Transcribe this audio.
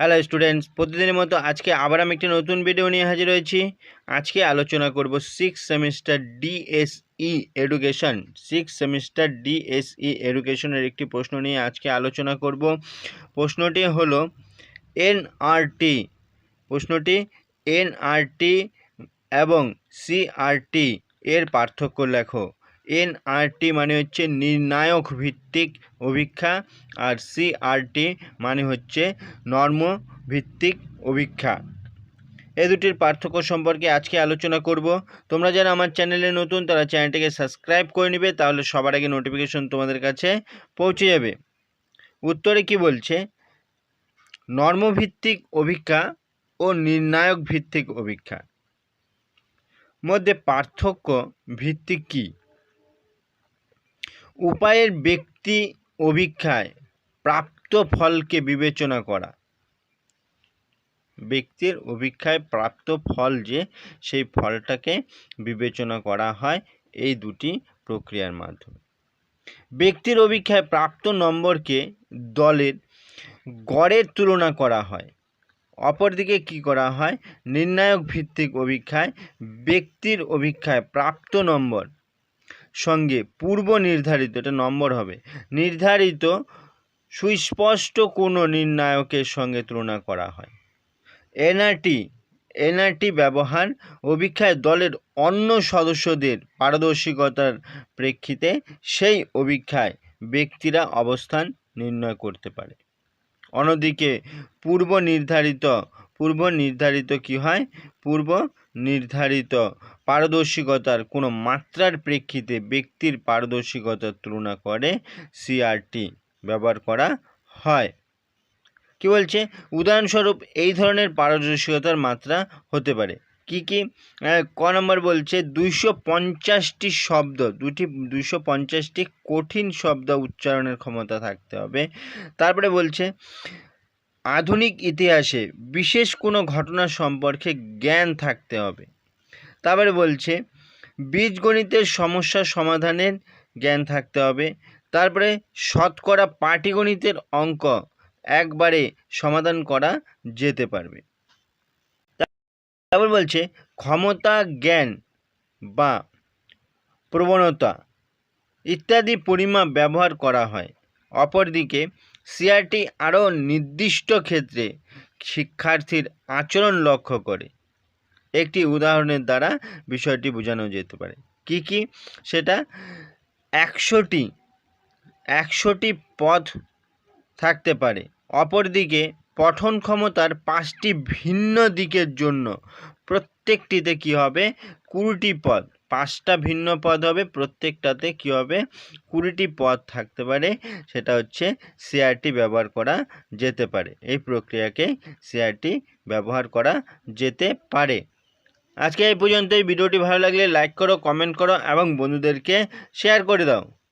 Hello students, প্রতিদিনের মতো আজকে আবার আমি একটি নতুন ভিডিও নিয়ে হাজির হয়েছি। আজকে আলোচনা করব সিক্স সেমিস্টার ডিএসই এডুকেশনের একটি প্রশ্ন নিয়ে আজকে আলোচনা করব। প্রশ্নটি হলো এনআরটি এবং সিআরটি এর পার্থক্য লেখো। এনআরটি মানে হচ্ছে নির্ণায়ক ভিত্তিক অভিক্ষা, আর সিআরটি মানে হচ্ছে নর্ম ভিত্তিক অভিক্ষা। এই দুটির পার্থক্য সম্পর্কে আজকে আলোচনা করব। তোমরা যারা আমার চ্যানেলে নতুন তারা চ্যানেলটিকে সাবস্ক্রাইব করে নেবে, তাহলে সবার আগে নোটিফিকেশন তোমাদের কাছে পৌঁছে যাবে। উত্তরে কি বলছে, নর্মভিত্তিক অভিক্ষা ও নির্ণায়ক ভিত্তিক অভিক্ষা মধ্যে পার্থক্য ভিত্তিক কি? উপায়ের ব্যক্তি অভিক্ষায় প্রাপ্ত ফলকে বিবেচনা করা। ব্যক্তির অভিক্ষায় প্রাপ্ত ফল যে, সেই ফলটাকে বিবেচনা করা হয় এই দুটি প্রক্রিয়ার মাধ্যমে। ব্যক্তির অভিক্ষায় প্রাপ্ত নম্বরকে দলের গড়ের তুলনা করা হয়। অপরদিকে কি করা হয়, নির্ণায়ক ভিত্তিক অভিক্ষায় ব্যক্তির অভিক্ষায় প্রাপ্ত নম্বর সঙ্গে পূর্ব নির্ধারিত, এটা নম্বর হবে, নির্ধারিত সুস্পষ্ট কোনো নির্ণায়কের সঙ্গে তুলনা করা হয়। এনআরটি ব্যবহার অভিক্ষায় দলের অন্য সদস্যদের পারদর্শিকতার প্রেক্ষিতে সেই অভিক্ষায় ব্যক্তিরা অবস্থান নির্ণয় করতে পারে। অন্যদিকে পূর্ব নির্ধারিত কি হয়, পূর্ব নির্ধারিত পারদর্শিকতার কোনো মাত্রার প্রেক্ষিতে ব্যক্তির পারদর্শিকতার তুলনা করে সিআরটি ব্যবহার করা হয়। কি বলছে, উদাহরণস্বরূপ এই ধরনের পারদর্শিকতার মাত্রা হতে পারে কি কি? ক নম্বর বলছে 250টি শব্দ, 250টি কঠিন শব্দ উচ্চারণের ক্ষমতা থাকতে হবে। তারপরে বলছে আধুনিক ইতিহাসে বিশেষ কোনো ঘটনা সম্পর্কে জ্ঞান থাকতে হবে। তারপরে বলছে বীজগণিতের সমস্যা সমাধানের জ্ঞান থাকতে হবে। তারপরে শতকরা পাটিগণিতের অঙ্ক একবারে সমাধান করা যেতে পারবে। তারপর বলছে ক্ষমতা, জ্ঞান বা প্রবণতা ইত্যাদি পরিমাপ ব্যবহার করা হয়। অপরদিকে সিআরটি আরও নির্দিষ্ট ক্ষেত্রে শিক্ষার্থীর আচরণ লক্ষ্য করে। একটি উদাহরণের দ্বারা বিষয়টি বোঝানো যেতে পারে। কি কি? সেটা 100টি পদ থাকতে পারে। অপরদিকে পঠন ক্ষমতার 5টি ভিন্ন দিকের জন্য প্রত্যেকটিতে কি হবে, 20টি পদ, 5টা ভিন্ন পদ হবে, প্রত্যেকটাতে কি হবে, 20টি পদ থাকতে পারে। সেটা হচ্ছে সিআরটি ব্যবহার করা যেতে পারে। এই প্রক্রিয়াকে সিআরটি ব্যবহার করা যেতে পারে। আজকে এই পর্যন্তই। ভিডিওটি ভালো লাগলে লাইক করো, কমেন্ট করো এবং বন্ধুদেরকে শেয়ার করে দাও।